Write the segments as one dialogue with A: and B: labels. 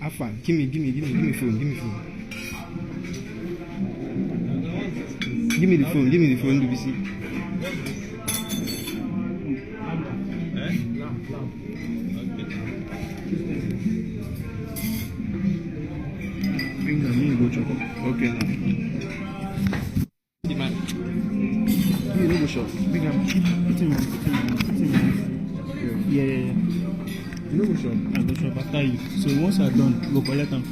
A: Afa, give me phone. Give me the phone, BBC. Bring them in, go chop. Okay, now. The man. You know, go shop. Bring them. Yeah. You know, go shop. I go shop after you. So once I'm done, go collect them.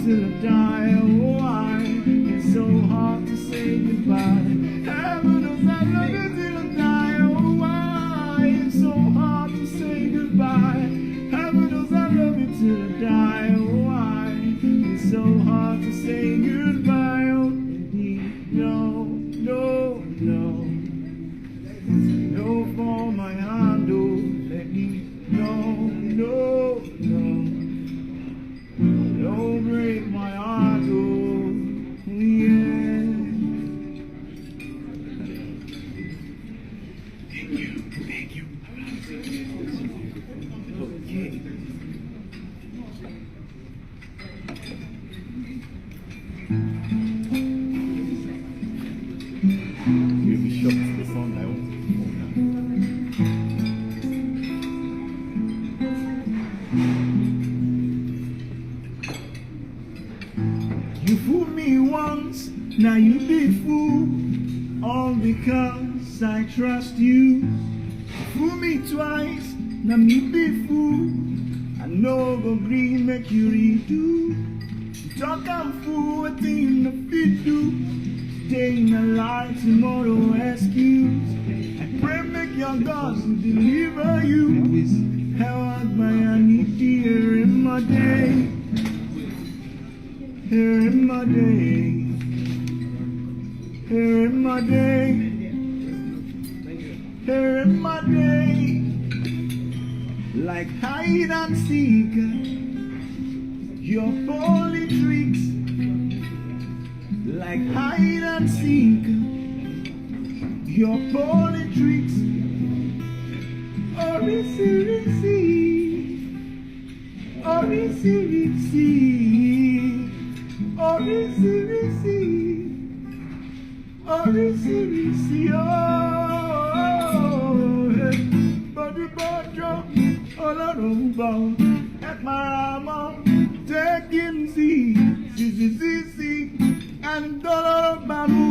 A: Till I die, oh why? It's so hard to say goodbye. Heaven knows I love you till I die, oh why? It's so hard to say goodbye. Heaven knows I love you till I die, oh why? It's so hard to say goodbye, oh no for my hand, oh let me no. Don't break my heart, oh, yeah. Thank you. Okay. You'll be shocked to the sound I want. You fooled me once, now you be fooled, all because I trust you. You fooled me twice, now me be fooled, I know go green make you redo. You talk I'm fool, what thing the fit do? Today in a lie, tomorrow excuse. I pray make your God to deliver you. Held my need here in my day. Here in my day, here in my day, here in my day, like hide and seek, your holy tricks, like hide and seek, your holy tricks, Orisi, body bojo, Ọlọ́run gbọ́, ẹ para mọ́, taking see, and dollar bamu.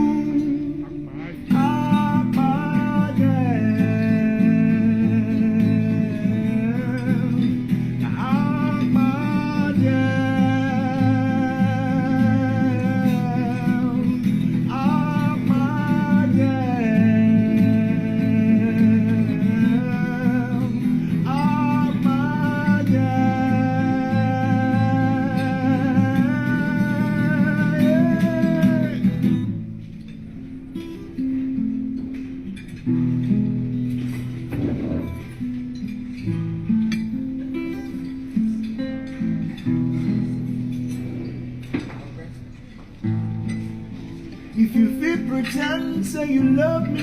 A: pretend, say you love me,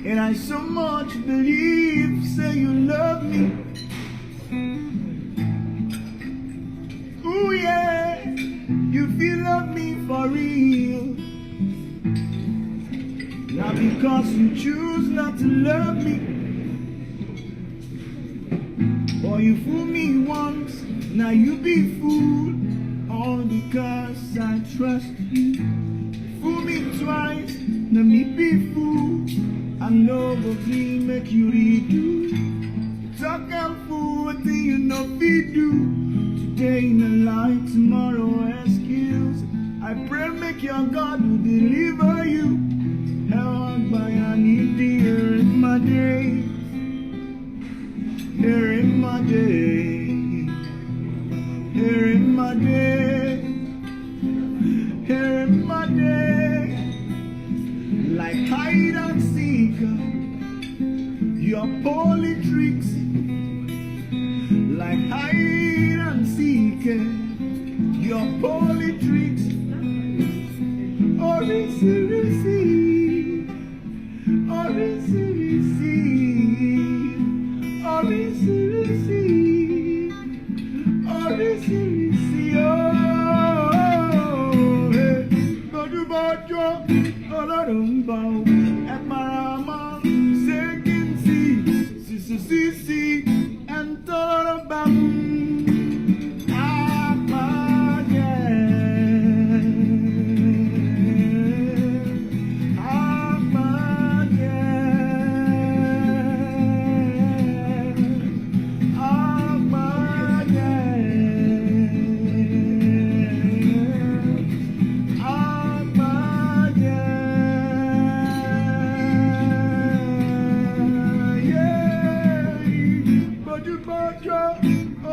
A: and I so much believe, say you love me. Ooh yeah, you feel love me for real. Not because you choose not to love me, or you fool me once, now you be fooled. All because I trust you. Fool me twice, now me be fooled. I know go me make you redo. Talk and fool, what do you know we do? Today in the light, tomorrow excuse. I pray make your God will deliver you. Held by I need here in my day. Here in my day. Here in my day. Here in my day. Like hide and seek, your poly tricks. Like hide and seek, your poly tricks. Or receive, or receive, or receive, or receive. Oh, hey, badu badu, Ọlọ́run bọ̀, ẹ para mọ́, ṣé kí n sí, ẹ̀ ń tọ́rọ̀ bá mú.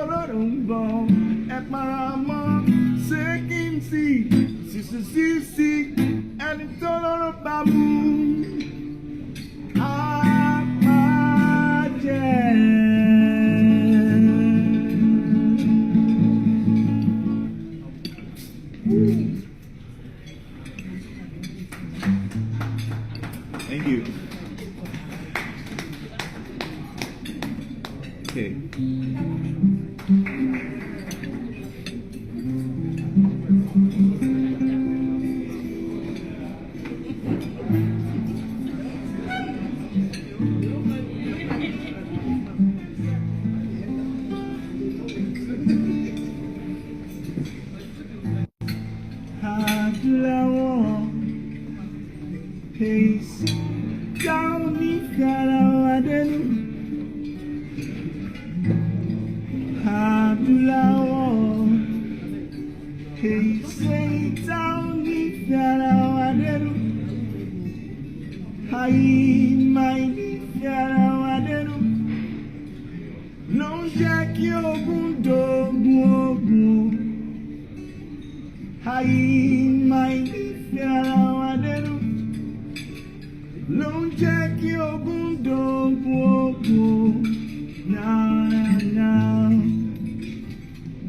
A: Ọlọ́run bọ̀, ẹ para mọ́, ṣé kí n sí, ẹni tó lọ́rọ̀ bá mú. Thank you. Okay. Peace down if Karawadenu Hadulawo. Peace down if Karawadenu Hai mai if Karawadenu. No jack your gundo guogu. Hai mai if Karawadenu. Don't check your don't now.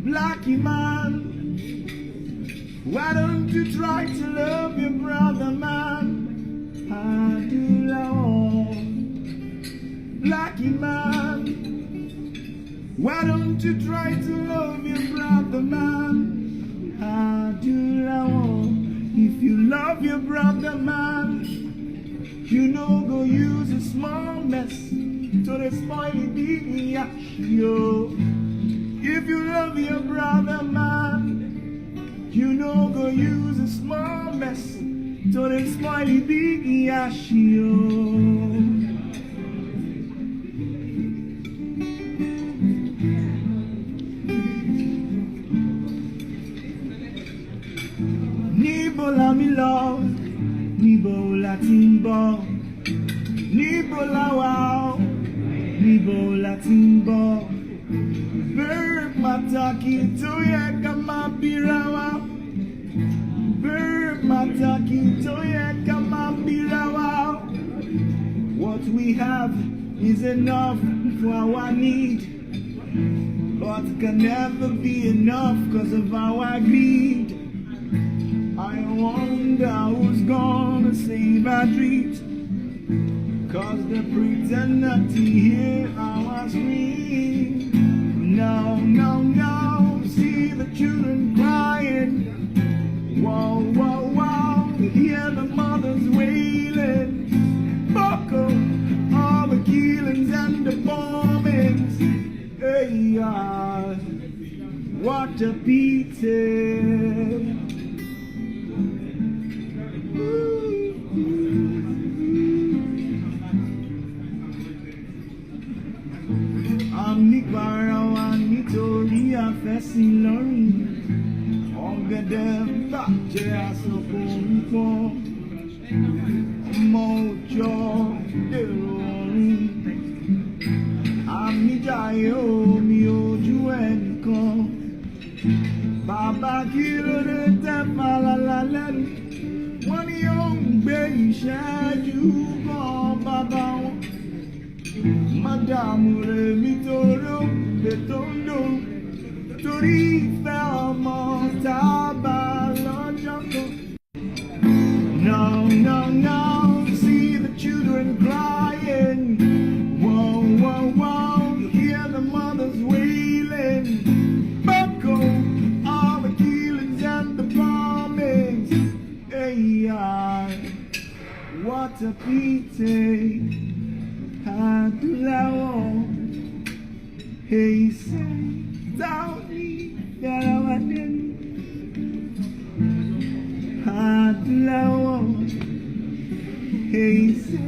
A: Blacky man, why don't you try to love your brother, man? I do love. Blacky man, why don't you try to love your brother, man? I do love. If you love your brother, man, you know go use a small mess to the spoily big yo. If you love your brother, man, you know go use a small mess to the spoily big yo. Nibola mi love. Níbo la ti ń bọ̀, níbo la wà ó, níbo la ti ń bọ̀. Béèrè pàtàkì tó yẹ ká máa bíra wa. Béèrè pàtàkì tó yẹ ká máa bíra wa. What we have is enough for our need, but can never be enough because of our greed. I wonder who's gonna save our dreams, 'cause they pretend not to hear our scream. No, no, no, see the children crying. Whoa, whoa, whoa, hear the mothers wailing. Buckle all the killings and the bombings. Hey, what a pity. Nígbàrá wa nítorí àfẹ́sí lọ́rùn, ọ̀gẹ̀dẹ̀ ń bàjẹ́ àsopọ̀ ń pọ̀, ọmọ òòjọ́ dèrò ọ̀run. Àmìjàyè omi ojú ẹnìkan, bàbá kí ló dé tẹ́ falala lẹ́nu, wọ́n ní ó ń gbé ìṣẹ́jú kan bàbá wọn. Mádàmù rẹ̀ mi tóró ètò ń dùn, torí ìfẹ́ ọmọ tábà lọ́jọ́ kan. No, no, no, see the children crying. Whoa, whoa, whoa, hear the mothers wailing. Buckle all the killings and the bombings. Hey, what a pity. Adúláwọ̀, èyí ṣe táwọn ní yàrá wa dẹnu. Adúláwọ̀, èyí ṣe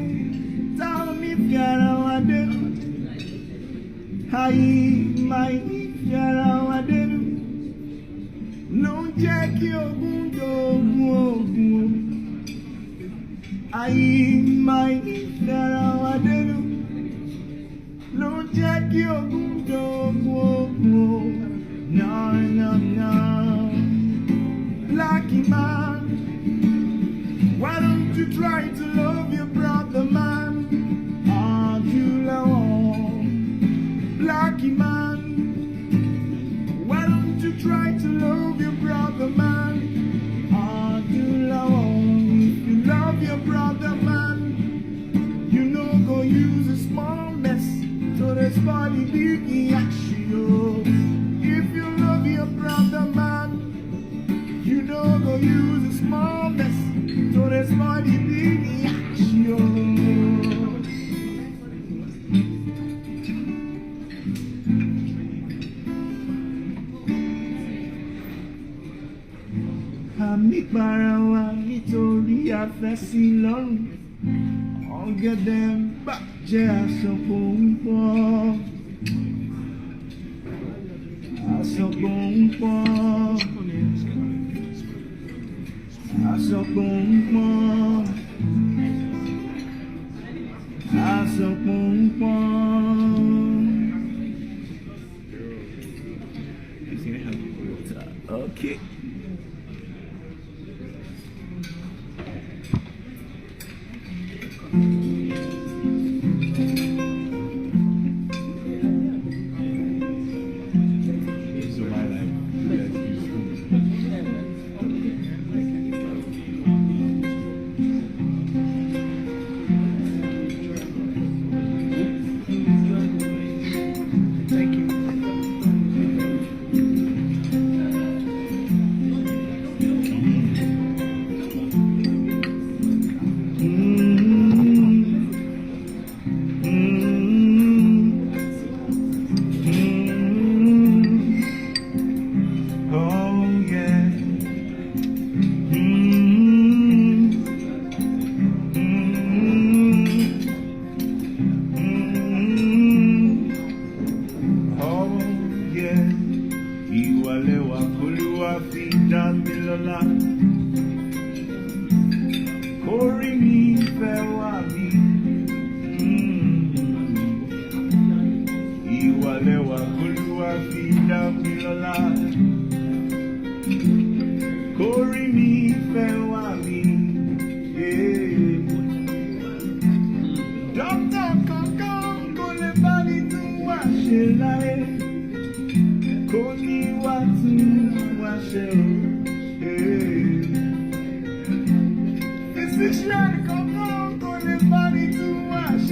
A: táwọn ní yàrá wa dẹnu. Ayé máa ní yàrá wa dẹnu. Ló ń jẹ́ kí ogun dogun ogun. Ayé máa ní yàrá wa dẹnu. Ló ń jẹ́ kí ogun dogun ogun. No, no, no. Lucky man, why don't you try to love your brother, man? Adúláwọ̀. Lucky man, why don't you try to love your brother, man? Adúláwọ̀. If you love your brother, man, you know go use a small mess so this body big action. If you love your brother, man, you know go use a small mess so this body big action. Àmìpara wa nítorí àfẹ́sí lọ́rùn, ọ̀gẹ̀dẹ̀ ń bàjẹ́ àsopọ̀ ń pọ̀, àsopọ̀ ń pọ̀, àsopọ̀ ń pọ̀, àsopọ̀ ń pọ̀. Okay.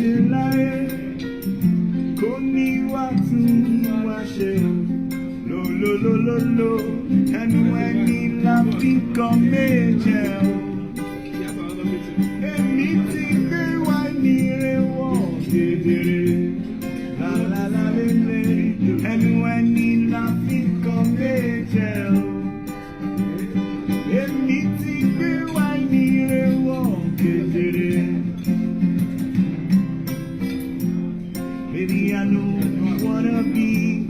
A: Shelaye, Koni Watu Washe, lo lo lo lo lo, and when he love become major, and meeting the one near a wall, la la la la, and when he love become major, and meeting the one near a wall, baby, I know you wanna be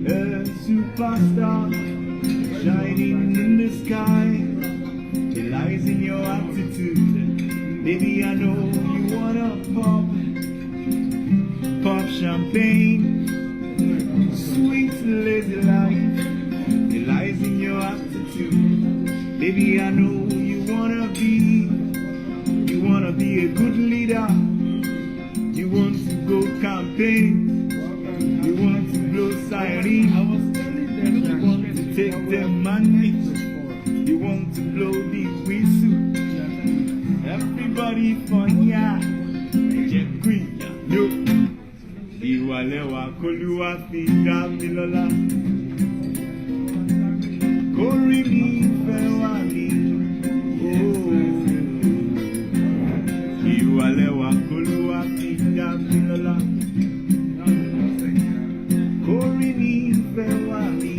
A: a superstar, shining in the sky. It lies in your attitude. Baby, I know you wanna pop champagne, sweet lazy life. It lies in your attitude. Baby, I know you wanna be a good leader. You want to go campaign, you want to blow siren, you want to take them money, you want to blow the whistle. Everybody fun ya, Jet Queen, yo. Iwalewa koluwa fi dá mi lọ́lá. Kórìí mi fẹ́ wá mi, oh. Iwalewa koluwa fi dá mi lọ́lá. Kórìí mi fẹ́ wá mi,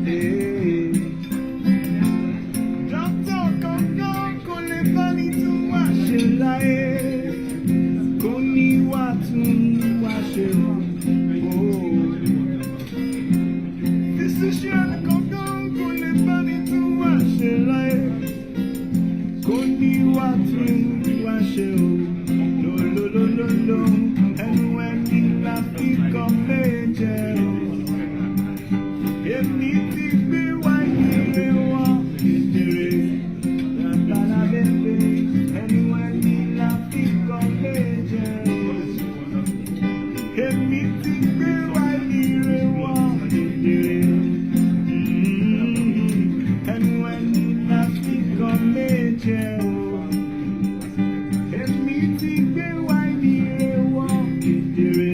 A: eh. Dókítà kankan kò lè bá ní tún wá ṣe láyé. Kò ní wá tún wá ṣe o. Physician kankan kò lè bá ní tún wá ṣe láyé. Kò ní wá tún wá ṣe o. Lo lo lo lo lo, ẹnu ẹni la fi kọ́ méje o. Èmi ti gbé wáyé wá ìdèrè. Lábàlá bèbè, ẹnu ẹni la fi kọ́ méje o. Èmi ti gbé wáyé wá ìdèrè. Ẹnu ẹni la fi kọ́ méje o. Èmi ti gbé wáyé wá ìdèrè.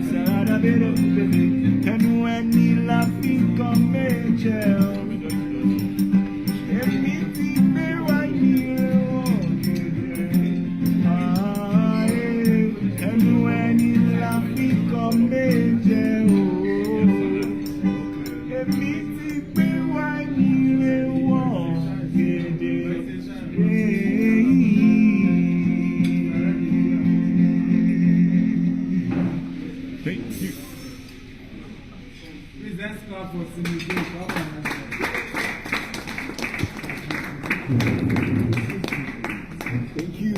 A: Sàràdà bèrè bèbè, ẹnu ẹni la fi kọ́ méje o. Èmi ti gbé wáyé wá ìdèrè. Ẹnu ẹni la fi kọ́ méje o. Èmi ti gbé wáyé wá ìdèrè. Thank you.
B: Please, let's clap for Cindy.
A: Thank you.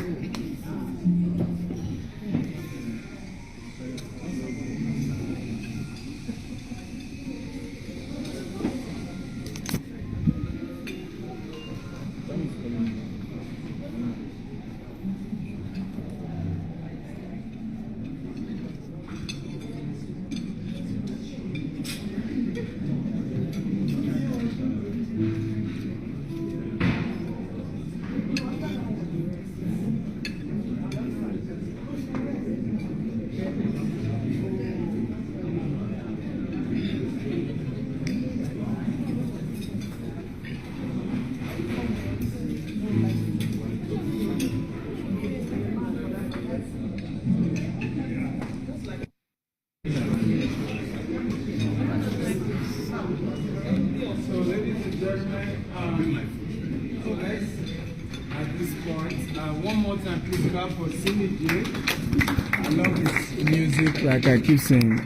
B: So, ladies and gentlemen, so let's, at this point, one more time, please clap for Cindy J.
C: I love this music, like I keep saying.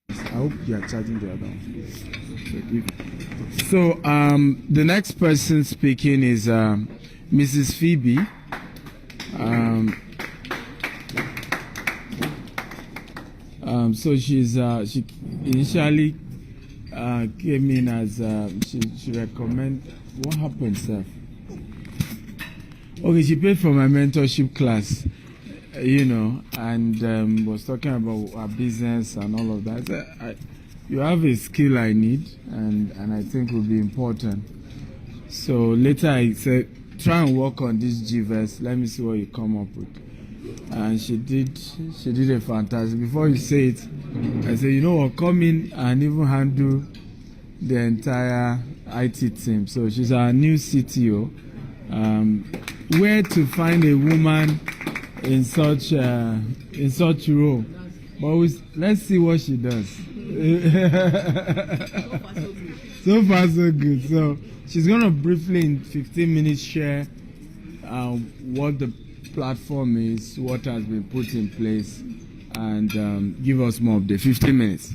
C: I hope you are charging the other one. So, the next person speaking is Mrs. Phoebe. So she initially came in as she recommend. What happened, sir? Okay, she paid for my mentorship class, and was talking about her business and all of that. So you have a skill I need, and I think will be important. So later I said, try and work on this Gvest. Let me see what you come up with. and she did a fantastic. Before you say it, I said, you know what, come in and even handle the entire IT team. So she's our new CTO. Where to find a woman in such role? But let's see what she does. So far so good. So she's gonna briefly in 15 minutes share what the platform is, what has been put in place, and give us more of the 15 minutes.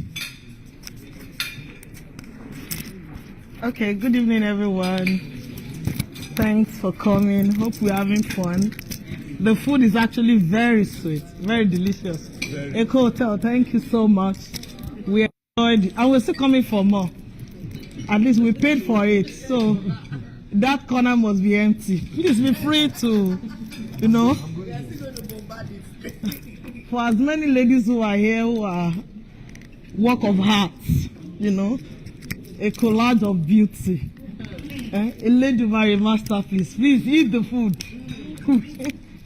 D: Okay, good evening, everyone. Thanks for coming. Hope we're having fun. The food is actually very sweet, very delicious. Eco Hotel, thank you so much. We enjoyed it, and we're still coming for more. At least we paid for it, so that corner must be empty. Please be free to, for as many ladies who are here who are work of hearts, a collage of beauty. A lady marry masterpiece. Please eat the food.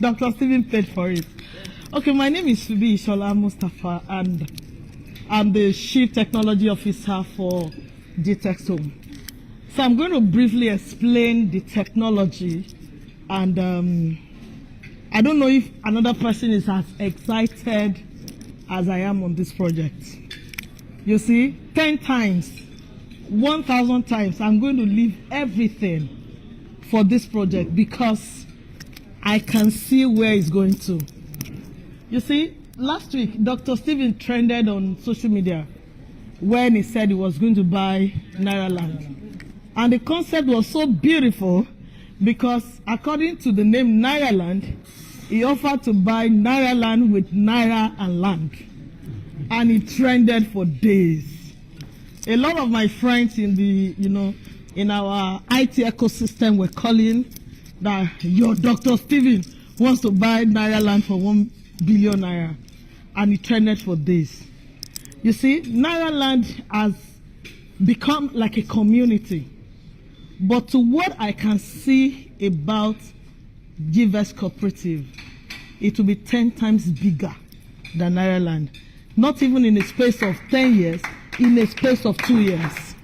D: Dr. Stephen paid for it. Okay, my name is Subi Ishola Mustafa, and I'm the Chief Technology Officer for Gvest Home. So I'm going to briefly explain the technology, and I don't know if another person is as excited as I am on this project. You see, 10 times, 1,000 times, I'm going to leave everything for this project because I can see where it's going to. You see, last week, Dr. Stephen trended on social media when he said he was going to buy Naira land. And the concept was so beautiful because according to the name Naira land, he offered to buy Naira land with Naira and land. And it trended for days. A lot of my friends in the, in our IT ecosystem were calling that your Dr. Stephen wants to buy Naira land for 1 billion Naira. And it trended for days. You see, Naira land has become like a community. But to what I can see about Gvest Cooperative, it will be 10 times bigger than Naira land. Not even in a space of 10 years, in a space of 2 years.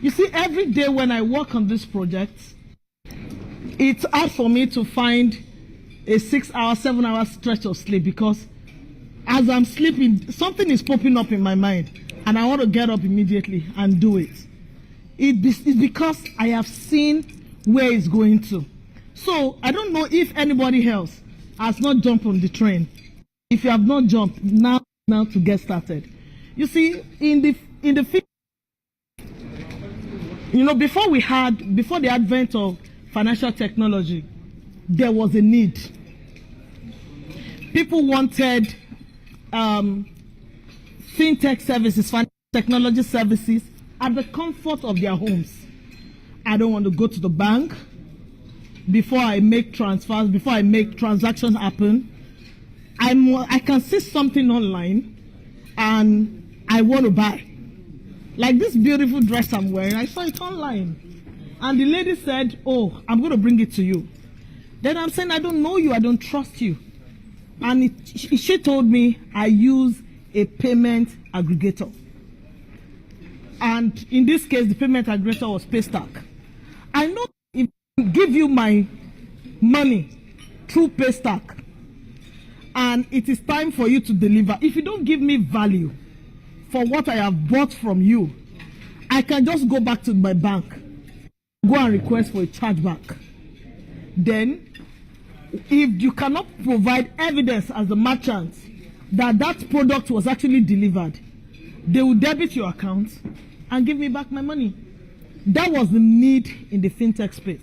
D: You see, every day when I work on this project, it's hard for me to find a 6-hour, 7-hour stretch of sleep because as I'm sleeping, something is popping up in my mind and I want to get up immediately and do it. It's because I have seen where it's going to. So I don't know if anybody else has not jumped on the train. If you have not jumped, now to get started. You see, in the before the advent of financial technology, there was a need. People wanted fintech services, financial technology services at the comfort of their homes. I don't want to go to the bank before I make transfers, before I make transactions happen. I can see something online and I want to buy. Like this beautiful dress I'm wearing, I saw it online. And the lady said, oh, I'm going to bring it to you. Then I'm saying, I don't know you, I don't trust you. And she told me I use a payment aggregator. And in this case, the payment aggregator was Paystack. I know if I give you my money through Paystack, and it is time for you to deliver. If you don't give me value for what I have bought from you, I can just go back to my bank, go and request for a chargeback. Then, if you cannot provide evidence as the merchant that that product was actually delivered, they will debit your account and give me back my money. That was the need in the fintech space.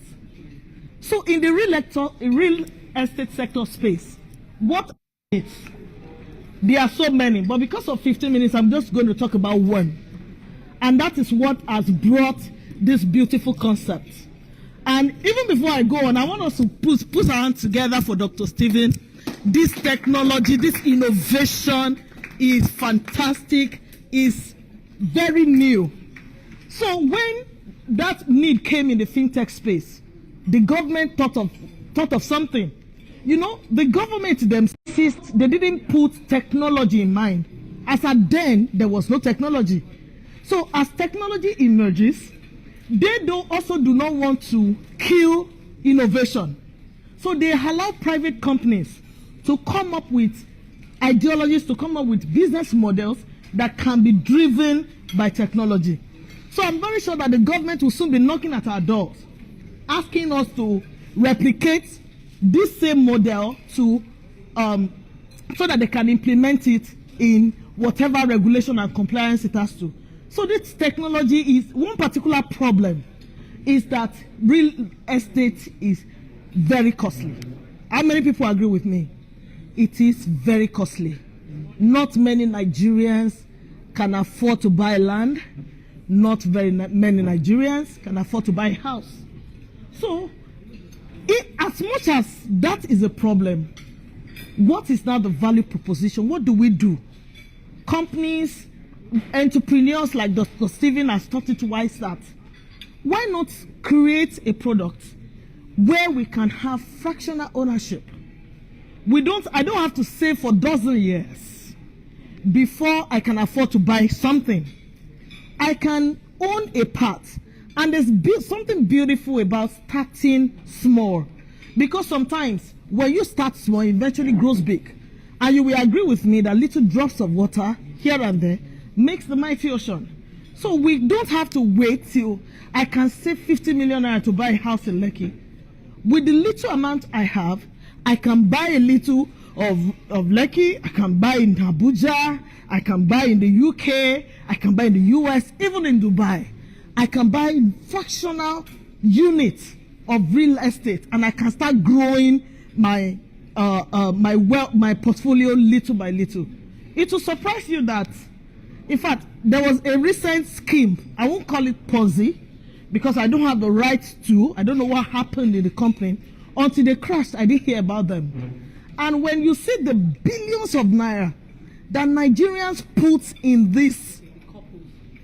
D: So in the real estate sector space, what is? There are so many, but because of 15 minutes, I'm just going to talk about one. And that is what has brought this beautiful concept. And even before I go on, I want us to put our hands together for Dr. Stephen. This technology, this innovation is fantastic, is very new. So when that need came in the fintech space, the government thought of something. the government themselves, they didn't put technology in mind. As at then, there was no technology. So as technology emerges, they also do not want to kill innovation. So they allow private companies to come up with ideologies, to come up with business models that can be driven by technology. So I'm very sure that the government will soon be knocking at our doors, asking us to replicate this same model so that they can implement it in whatever regulation and compliance it has to. So this technology is one particular problem, is that real estate is very costly. How many people agree with me? It is very costly. Not many Nigerians can afford to buy land. Not very many Nigerians can afford to buy a house. So, as much as that is a problem, what is now the value proposition? What do we do? Companies, entrepreneurs like Dr. Stephen has taught it twice that. Why not create a product where we can have fractional ownership? I don't have to save for dozen years before I can afford to buy something. I can own a part, and there's something beautiful about starting small, because sometimes when you start small, it eventually grows big. And you will agree with me that little drops of water here and there makes the mighty ocean. So we don't have to wait till I can save 50 million naira to buy a house in Lekki. With the little amount I have, I can buy a little of Lekki, I can buy in Abuja, I can buy in the UK, I can buy in the US, even in Dubai. I can buy fractional units of real estate, and I can start growing my my portfolio little by little. It will surprise you that, in fact, there was a recent scheme. I won't call it Ponzi, because I don't have the right to. I don't know what happened in the company. Until they crashed, I didn't hear about them. And when you see the billions of naira that Nigerians put in this,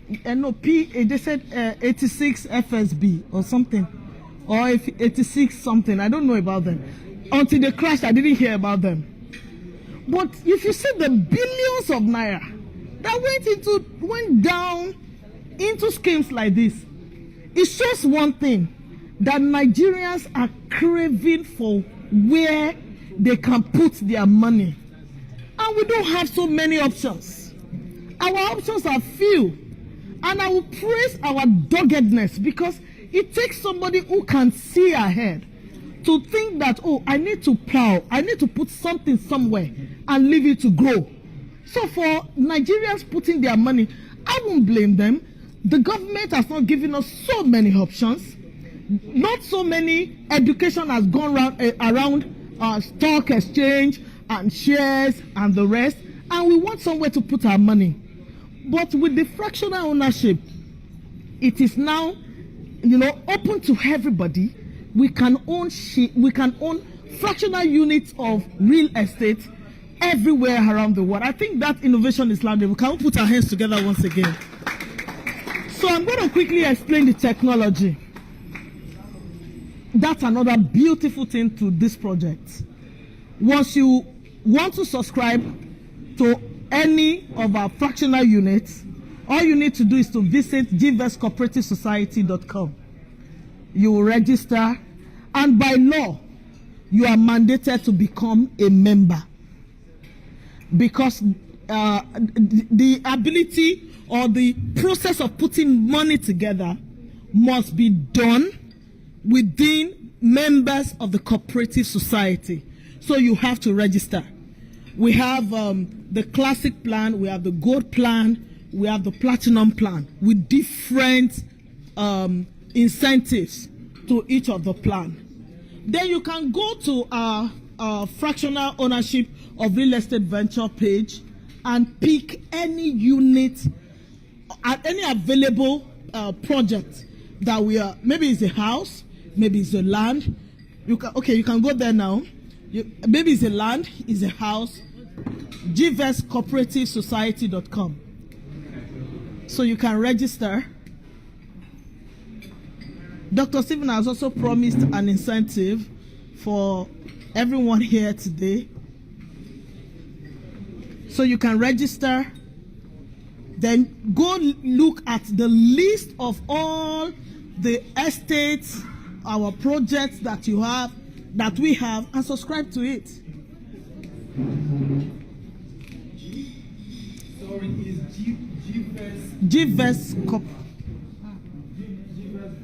D: they said 86 FSB or something, or 86 something, I don't know about them. Until they crashed, I didn't hear about them. But if you see the billions of naira that went down into schemes like this, it shows one thing, that Nigerians are craving for where they can put their money. And we don't have so many options. Our options are few. And I will praise our doggedness, because it takes somebody who can see ahead to think that, oh, I need to plow, I need to put something somewhere and leave it to grow. So for Nigerians putting their money, I won't blame them. The government has not given us so many options. Not so many education has gone around stock exchange and shares and the rest, and we want somewhere to put our money. But with the fractional ownership, it is now, open to everybody. We can own fractional units of real estate everywhere around the world. I think that innovation is laudable. Can we put our hands together once again? So I'm going to quickly explain the technology. That's another beautiful thing to this project. Once you want to subscribe to any of our fractional units, all you need to do is to visit gvestcooperativesociety.com. You will register, and by law, you are mandated to become a member, because the ability or the process of putting money together must be done within members of the cooperative society. So you have to register. We have the classic plan, we have the gold plan, we have the platinum plan with different incentives to each of the plan. Then you can go to our fractional ownership of real estate venture page and pick any unit at any available project that we are. Maybe it's a house, maybe it's a land. You can go there now. Maybe it's a land, it's a house. Gvestcooperativesociety.com. So you can register. Dr. Stephen has also promised an incentive for everyone here today. So you can register. Then go look at the list of all the estates, our projects that you have, that we have, and subscribe to it.
B: Sorry, is Gvest
D: Gvest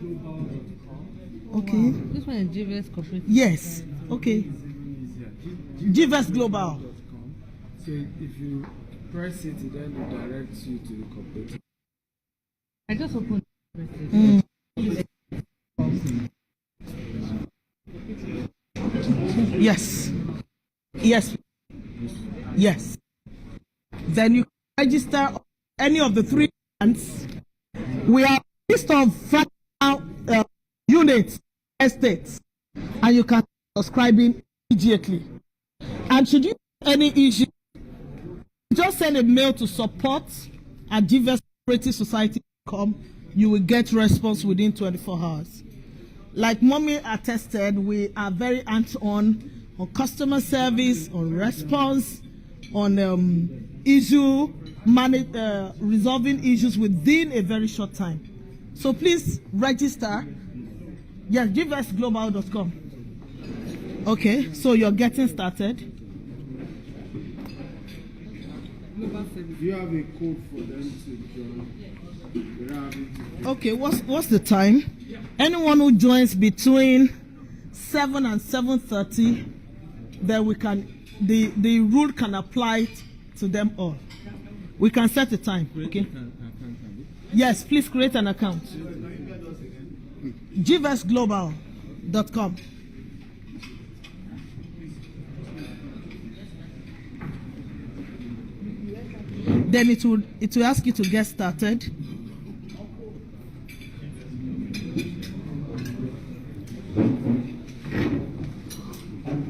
B: Global.com?
D: Okay.
E: This one is Gvest Corporate.
D: Yes. Okay. Gvest Global.
C: So if you press it, then it directs you to the cooperative.
E: I just opened.
D: Yes. Yes. Yes. Then you register any of the 3 brands. We have a list of units, estates, and you can subscribe in immediately. And should you have any issue, just send a mail to support@gvestcooperativesociety.com. You will get response within 24 hours. Like Mommy attested, we are very hands-on customer service, on response, on resolving issues within a very short time. So please register. Yes, gvestglobal.com. Okay, so you're getting started.
C: Do you have a code for them to join?
D: Okay, what's the time? Anyone who joins between 7 and 7:30, then we can the rule can apply to them all. We can set a time. Okay. Yes, please create an account. gvestglobal.com. Then it will ask you to get started.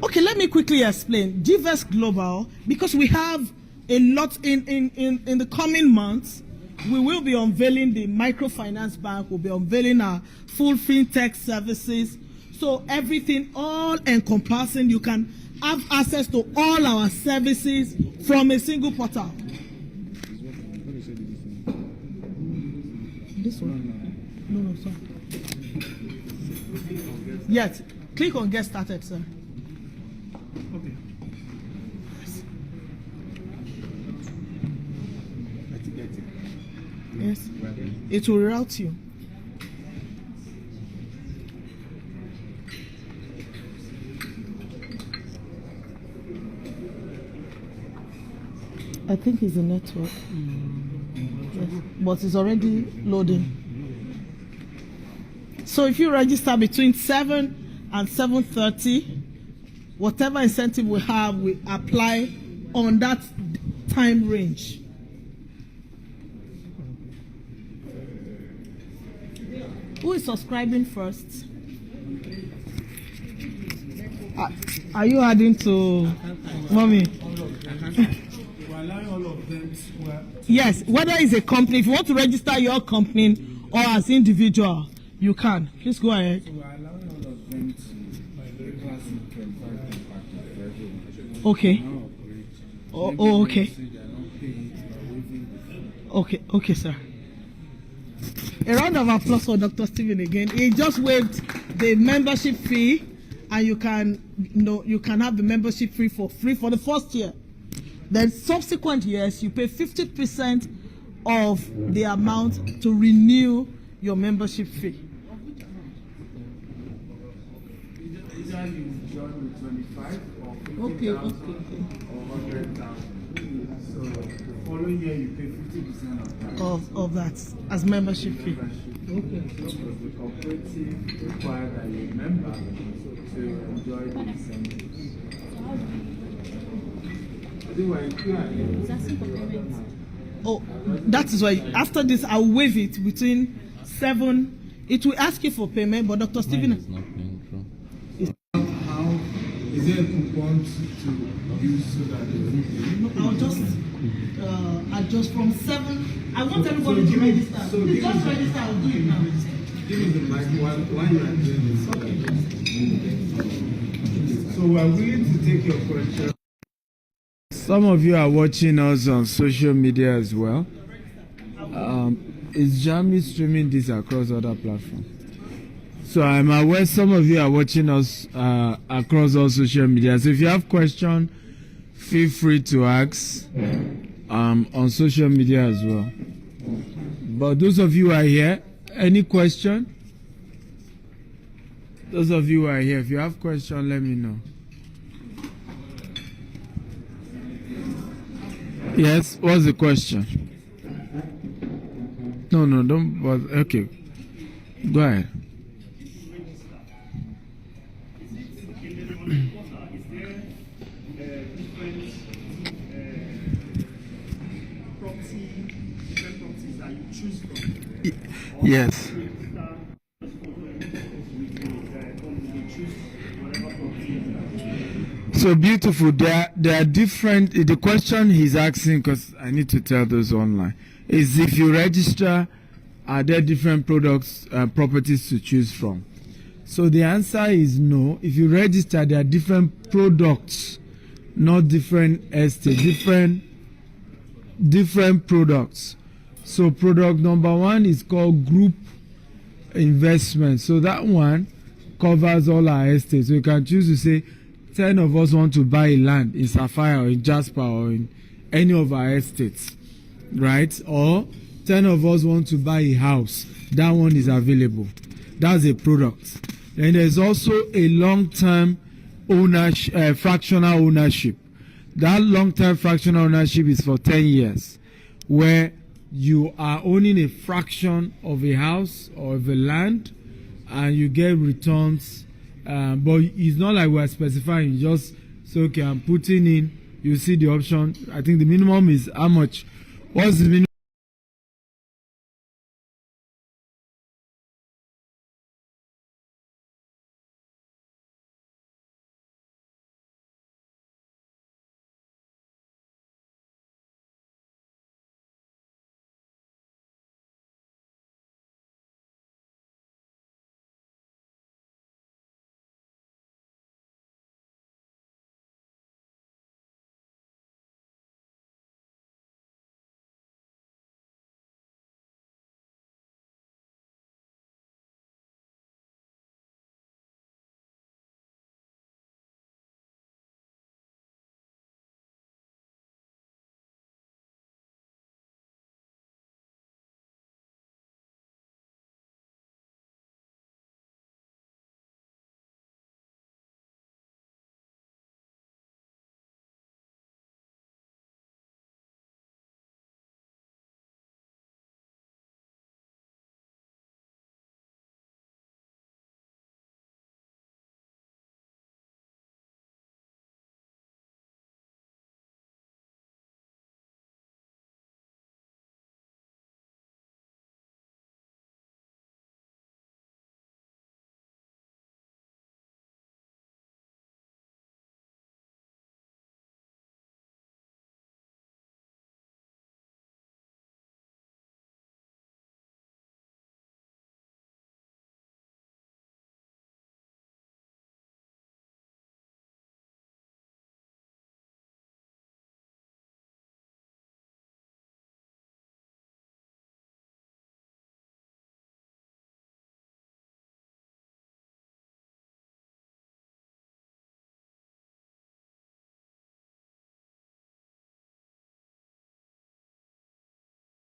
D: Okay, let me quickly explain. Gvest Global, because we have a lot in the coming months, we will be unveiling the microfinance bank, we'll be unveiling our full fintech services. So everything all encompassing, you can have access to all our services from a single portal. This one? No, sir. Yes, click on get started, sir.
A: Okay.
D: Yes, it will route you. I think it's the network. Yes, but it's already loading. So if you register between 7 and 7:30, whatever incentive we have, we apply on that time range. Who is subscribing first? Are you adding to Mommy?
A: We're allowing all of them to
D: Yes, whether it's a company, if you want to register your company or as individual, you can. Please go ahead.
C: We're allowing all of them to class in 25
D: Okay. Oh, okay.
C: so they are not paying it,
D: Okay, sir. A round of applause for Dr. Stephen again. He just waived the membership fee, and you can have the membership fee for the first year. Then subsequent years, you pay 50% of the amount to renew your membership fee.
C: Either you join with 25 or 50,000
D: Okay.
C: or 100,000. So the following year you pay 50% of that.
D: Of that as membership fee.
C: Okay. So the cooperative require that you member to enjoy the incentives.
D: Oh, that is why after this I'll waive it between 7. It will ask you for payment, but Dr. Stephen.
C: How is there a coupon to use so that they will pay?
D: I'll just adjust from 7. I want everybody to register.
C: So
D: Please just register. I'll do it now.
C: Give me the mic while you are doing this. Okay.
A: So we're willing to take your question.
C: Some of you are watching us on social media as well. Is Jamie streaming this across other platforms? So I'm aware some of you are watching us across all social media. So if you have questions, feel free to ask on social media as well. But those of you who are here, any question? Those of you who are here, if you have question, let me know. Yes, what's the question? No, don't bother. Okay, go ahead. Yes. So beautiful. There are different. The question he's asking, because I need to tell those online, is if you register, are there different products, properties to choose from? So the answer is no. If you register, there are different products, not different estates, different products. So product number one is called group investment. So that one covers all our estates. So you can choose to say 10 of us want to buy a land in Sapphire or in Jasper or in any of our estates, right? Or 10 of us want to buy a house. That one is available. That's a product. And there's also a long-term ownership, fractional ownership. That long-term fractional ownership is for 10 years, where you are owning a fraction of a house or of a land, and you get returns. But it's not like we're specifying. You just say, okay, I'm putting in. You see the option. I think the minimum is how much? What's the minimum?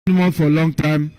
C: Minimum for long time